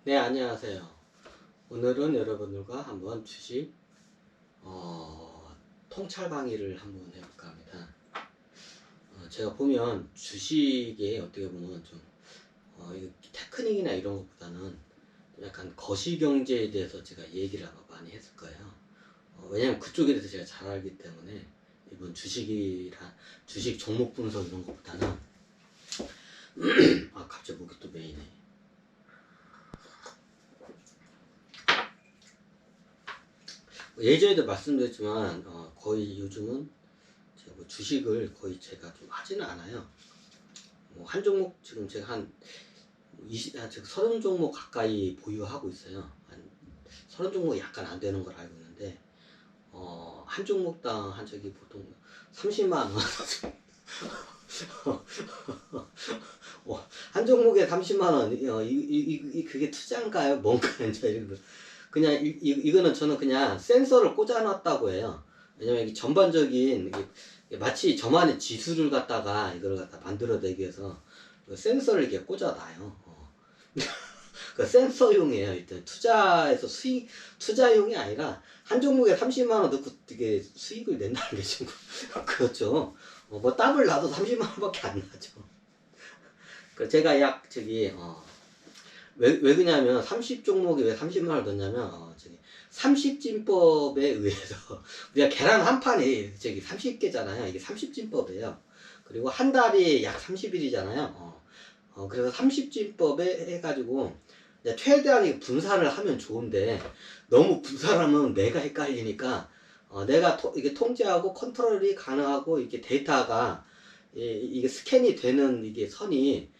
네, 안녕하세요. 오늘은 여러분들과 한번 주식 통찰 강의를 한번 해볼까 합니다. 제가 보면 주식에 어떻게 보면 좀 테크닉이나 이런 것보다는 약간 거시경제에 대해서 제가 얘기를 아마 많이 했을 거예요. 왜냐면 그쪽에 대해서 제가 잘 알기 때문에 이번 주식 종목 분석 이런 것보다는 갑자기 목이 또 메이네. 예전에도 말씀드렸지만 거의 요즘은 제가 뭐 주식을 거의 제가 좀 하지는 않아요. 뭐 한 종목 지금 제가 한 30 종목 가까이 보유하고 있어요. 한 30 종목 약간 안 되는 걸 알고 있는데 한 종목당 한 저기 보통 30만 원. 한 종목에 30만 원. 그게 투자인가요? 뭔가요? 그냥 이거는 저는 그냥 센서를 꽂아놨다고 해요. 왜냐면 이게 전반적인 이게 마치 저만의 지수를 갖다가 이걸 갖다 만들어내기 위해서 그 센서를 이렇게 꽂아놔요. 그 센서용이에요. 일단 투자용이 아니라 한 종목에 30만 원 넣고 이게 수익을 낸다는 게 지금 그렇죠. 뭐 땀을 나도 30만 원밖에 안 나죠. 그 제가 왜 그러냐면 30종목에 왜 30만 원을 넣냐면 30진법에 의해서 우리가 계란 한 판이 30개잖아요. 이게 30진법이에요. 그리고 한 달이 약 30일이잖아요. 그래서 30진법에 해가지고 최대한 분산을 하면 좋은데 너무 분산하면 내가 헷갈리니까 내가 이게 통제하고 컨트롤이 가능하고 이게 데이터가 이게 스캔이 되는 이게 선이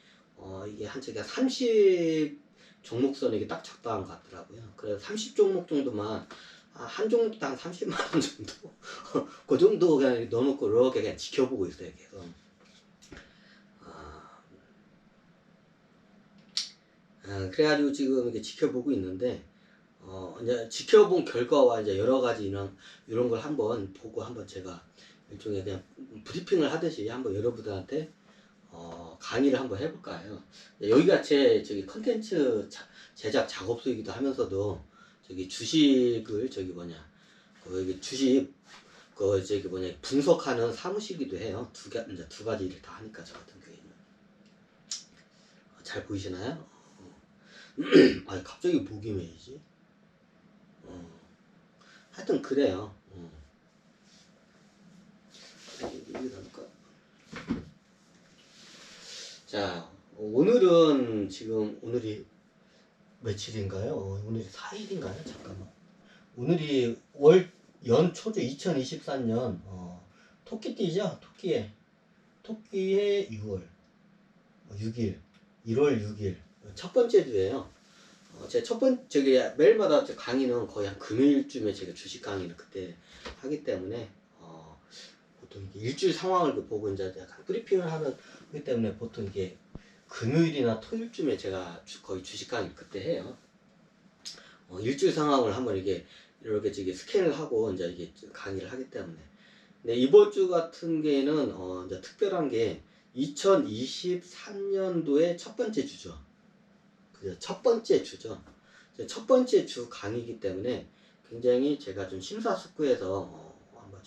이게 한 30 종목선이 이게 딱 적당한 것 같더라고요. 그래서 30종목 정도만 한 종목당 30만 원 정도 그 정도 그냥 넣어놓고 이렇게 그냥 지켜보고 있어요. 계속. 그래가지고 지금 이렇게 지켜보고 있는데 이제 지켜본 결과와 이제 여러 가지 이런 걸 한번 보고 한번 제가 일종의 그냥 브리핑을 하듯이 한번 여러분들한테 강의를 한번 해볼까 해요. 여기가 제 컨텐츠 제작 작업소이기도 하면서도 주식을 여기 주식 분석하는 사무실이기도 해요. 이제 두 가지 일을 다 하니까 저 같은 경우에는 잘 보이시나요? 아니 갑자기 목이 메이지? 하여튼 그래요. 자, 오늘은 지금 오늘이 며칠인가요? 오늘이 4일인가요? 잠깐만. 오늘이 연초죠. 2023년 토끼띠죠. 토끼의 6일 1월 6일 첫 번째 주예요. 제가 매일마다 강의는 거의 한 금요일쯤에 제가 주식 강의를 그때 하기 때문에 보통 이게 일주일 상황을 보고 이제 약간 브리핑을 하기 때문에 보통 이게 금요일이나 토요일쯤에 제가 거의 주식 강의를 그때 해요. 일주일 상황을 한번 이렇게 스캔을 하고 이제 이게 강의를 하기 때문에. 네, 이번 주 같은 경우에는 이제 특별한 게 2023년도의 첫 번째 주죠. 첫 번째 주죠. 첫 번째 주 강의이기 때문에 굉장히 제가 좀 심사숙고해서 한번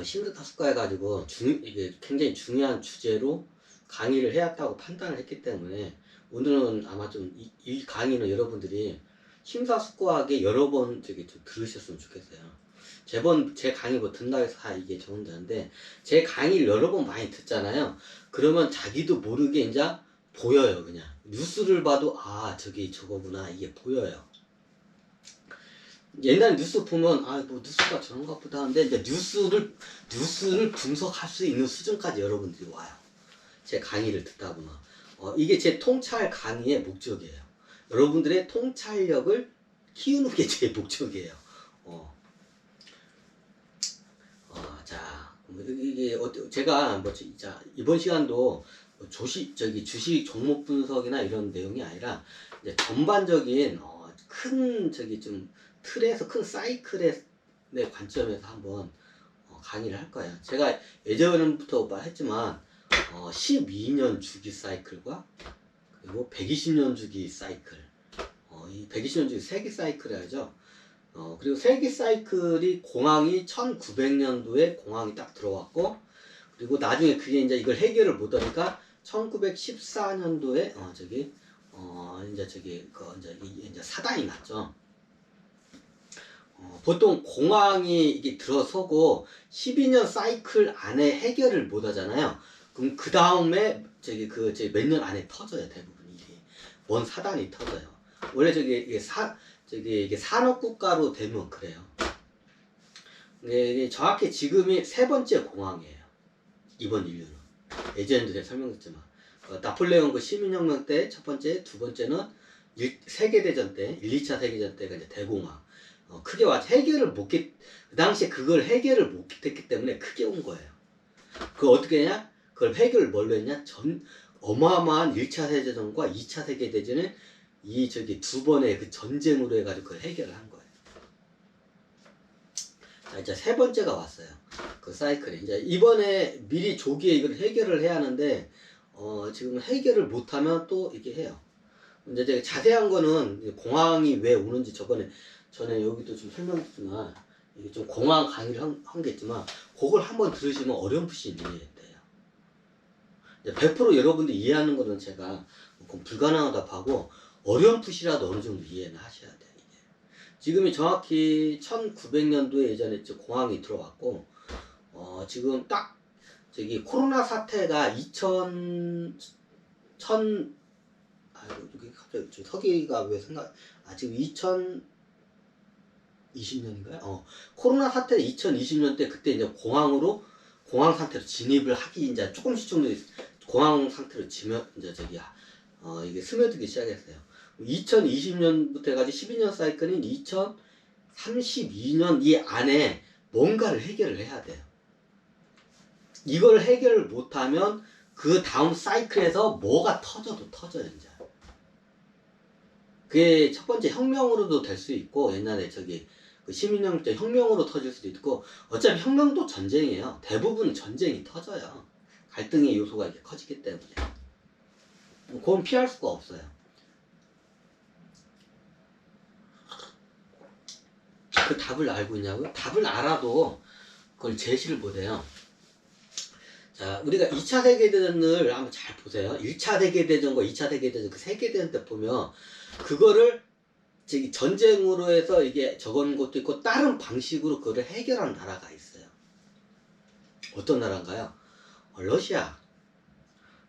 심사숙고해가지고 이게 굉장히 중요한 주제로 강의를 해왔다고 판단을 했기 때문에 오늘은 아마 좀 이 강의는 여러분들이 심사숙고하게 여러 번 좀 들으셨으면 좋겠어요. 제 강의 뭐 듣는다고 해서 다 이게 좋은 자인데 제 강의를 여러 번 많이 듣잖아요. 그러면 자기도 모르게 이제 보여요. 그냥 뉴스를 봐도 저거구나 이게 보여요. 옛날 뉴스 보면 뭐 뉴스가 저런가 보다 하는데 이제 뉴스를 분석할 수 있는 수준까지 여러분들이 와요. 제 강의를 듣다 보면 이게 제 통찰 강의의 목적이에요. 여러분들의 통찰력을 키우는 게 제 목적이에요. 자, 이게 제가 이번 시간도 주식 종목 분석이나 이런 내용이 아니라 이제 전반적인 큰 틀에서 큰 사이클의 관점에서 한번 강의를 할 거예요. 제가 예전부터 했지만 12년 주기 사이클과 그리고 120년 주기 사이클. 이 120년 주기 세기 사이클을 하죠. 그리고 세기 사이클이 공황이 1900년도에 공황이 딱 들어왔고, 그리고 나중에 그게 이제 이걸 해결을 못하니까 1914년도에 이제 사단이 났죠. 보통 공황이 이게 들어서고 12년 사이클 안에 해결을 못 하잖아요. 그럼 그 다음에 몇 년 안에 터져요. 대부분 이게 원 사단이 터져요. 원래 이게 산업국가로 되면 그래요. 이게 정확히 지금이 세 번째 공황이에요. 이번 인류는. 예전에도 제가 설명했지만 나폴레옹 그 시민혁명 때 첫 번째, 두 번째는 세계대전 때, 1, 2차 세계대전 때가 이제 대공황. 크게 와 해결을 그 당시에 그걸 해결을 못했기 때문에 크게 온 거예요. 그걸 어떻게 했냐? 그걸 해결을 뭘로 했냐? 어마어마한 1차 세계대전과 2차 세계대전을 두 번의 그 전쟁으로 해가지고 그걸 해결을 한 거예요. 자, 이제 세 번째가 왔어요. 그 사이클이. 이제 이번에 미리 조기에 이걸 해결을 해야 하는데, 지금 해결을 못하면 또 이렇게 해요. 이제 제가 자세한 거는 공황이 왜 오는지 전에 여기도 좀 설명했지만, 이게 좀 공황 강의를 한 게 있지만, 그걸 한번 들으시면 어렴풋이 이해돼요. 100% 여러분들이 이해하는 거는 제가 불가능하다고 하고, 어렴풋이라도 어느 정도 이해는 하셔야 돼요. 이게. 지금이 정확히 1900년도에 예전에 공황이 들어왔고, 지금 딱 코로나 사태가 아이고, 여기 갑자기 서기가 왜 지금 2020년인가요? 코로나 사태 2020년 때 그때 이제 공황 상태로 진입을 하기 이제 조금씩 공황 상태로 이게 스며들기 시작했어요. 2020년부터 해가지고 12년 사이클인 2032년 이 안에 뭔가를 해결을 해야 돼요. 이걸 해결을 못하면 그 다음 사이클에서 뭐가 터져도 터져요, 이제. 그게 첫 번째 혁명으로도 될 수 있고, 옛날에 그 시민혁명 때 혁명으로 터질 수도 있고, 어차피 혁명도 전쟁이에요. 대부분 전쟁이 터져요. 갈등의 요소가 이렇게 커지기 때문에. 그건 피할 수가 없어요. 그 답을 알고 있냐고요? 답을 알아도 그걸 제시를 못해요. 자, 우리가 2차 세계대전을 한번 잘 보세요. 1차 세계대전과 2차 세계대전, 그 세계대전 때 보면, 그거를 전쟁으로 해서 이게 적은 것도 있고, 다른 방식으로 그거를 해결한 나라가 있어요. 어떤 나라인가요? 러시아.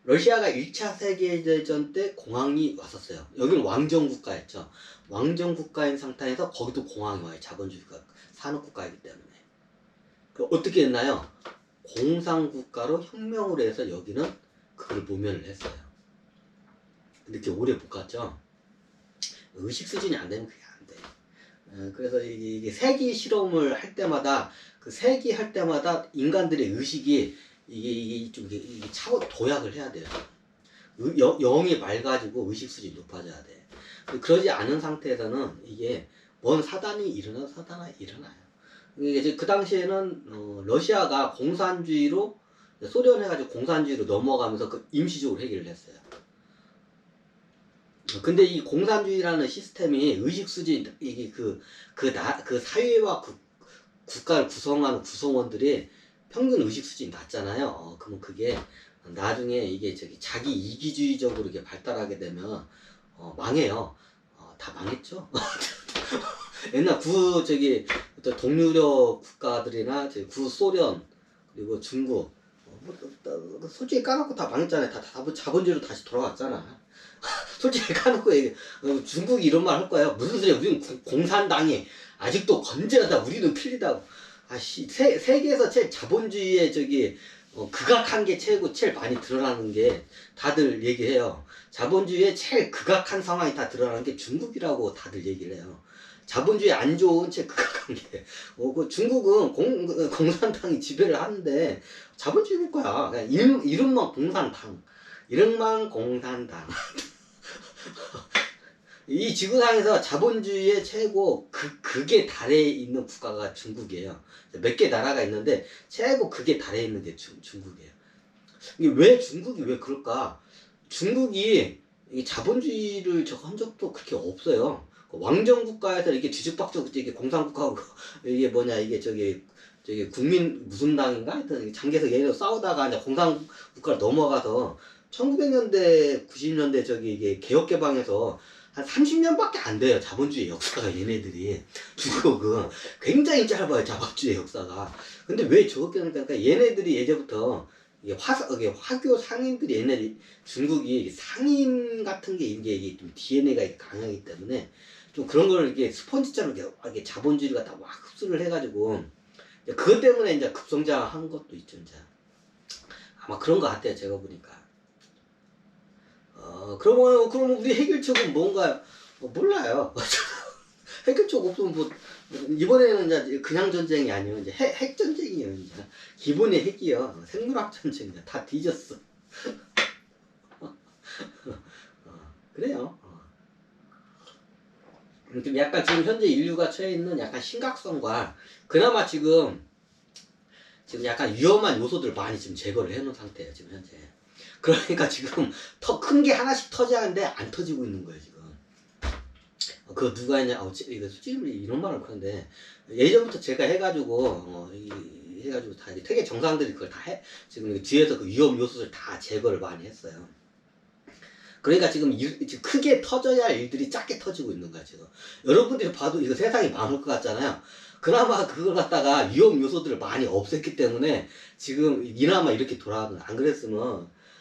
러시아가 1차 세계대전 때 공황이 왔었어요. 여기는 왕정국가였죠. 왕정국가인 상태에서 거기도 공황이 와요. 자본주의가 산업국가이기 때문에. 어떻게 했나요? 공산국가로 혁명을 해서 여기는 그걸 모면을 했어요. 근데 그게 오래 못 갔죠. 의식 수준이 안 되면 그게 안 돼요. 그래서 이게 세기 실험을 할 때마다 인간들의 의식이 이게 차고 도약을 해야 돼요. 영이 맑아지고 의식 수준이 높아져야 돼. 그러지 않은 상태에서는 이게 뭔 사단이 일어나요. 이제 그 당시에는 러시아가 공산주의로 소련 해가지고 공산주의로 넘어가면서 그 임시적으로 해결을 했어요. 근데 이 공산주의라는 시스템이 의식 수준 이게 그 사회와 국가를 구성하는 구성원들이 평균 의식 수준이 낮잖아요. 그러면 그게 나중에 이게 자기 이기주의적으로 이게 발달하게 되면 망해요. 다 망했죠. 옛날 동유럽 국가들이나 구소련 그리고 중국 솔직히 까놓고 다 망했잖아요. 다 자본주의로 다시 돌아왔잖아. 솔직히 까놓고 얘기. 중국이 이런 말 할 거예요. 무슨 소리야? 우리는 공산당이 아직도 건재하다. 우리는 필리다고. 세계에서 제일 자본주의의 극악한 게 제일 많이 드러나는 게 다들 얘기해요. 자본주의의 제일 극악한 상황이 다 드러나는 게 중국이라고 다들 얘기를 해요. 자본주의 안 좋은 제일 극악한 게. 그 중국은 공산당이 지배를 하는데 자본주의 국가야. 그냥 이름만 공산당. 이 지구상에서 자본주의의 최고 극에 달해 있는 국가가 중국이에요. 몇 개 나라가 있는데 최고 극에 달해 있는 게 중국이에요. 왜 중국이 왜 그럴까? 중국이 이게 자본주의를 저거 한 적도 그렇게 없어요. 그 왕정 국가에서 이게 뒤죽박죽 이게 공산국가하고 이게 뭐냐 이게 저기 국민 무슨 당인가 하여튼 장개석 얘네로 싸우다가 이제 공산국가로 넘어가서 1900년대 90년대 저기 이게 개혁개방에서 한 30년밖에 안 돼요. 자본주의 역사가 얘네들이 중국은 굉장히 짧아요. 자본주의 역사가. 근데 왜 저렇게 하니까 얘네들이 예전부터 이게 화교 상인들이 옛날에 중국이 상인 같은 게 이게 좀 DNA가 강하기 때문에 좀 그런 걸 이게 스펀지처럼 이게 자본주의를 갖다 막 흡수를 해가지고 그것 때문에 이제 급성장한 것도 있죠. 이제 아마 그런 것 같아요. 제가 보니까. 그러면 우리 해결책은 뭔가요? 몰라요. 해결책 없으면 뭐 이번에는 이제 그냥 전쟁이 아니에요. 이제 핵 전쟁이에요. 이제 기본이 핵이요. 생물학 전쟁이야. 다 뒤졌어. 그래요. 좀 약간 지금 현재 인류가 처해 있는 약간 심각성과 그나마 지금 약간 위험한 요소들 많이 지금 제거를 해놓은 상태예요. 지금 현재. 그러니까 지금 더 큰 게 하나씩 터져야 하는데 안 터지고 있는 거예요. 지금. 그거 누가 했냐? 이거 솔직히 이런 말을 그런데 예전부터 제가 해가지고 해가지고 다 이제 되게 정상들이 그걸 다 해. 지금 뒤에서 그 위험 요소를 다 제거를 많이 했어요. 그러니까 지금 크게 터져야 할 일들이 작게 터지고 있는 거야 지금. 여러분들이 봐도 이거 세상이 많을 것 같잖아요. 그나마 그걸 갖다가 위험 요소들을 많이 없앴기 때문에 지금 이나마 이렇게 돌아가는. 안 그랬으면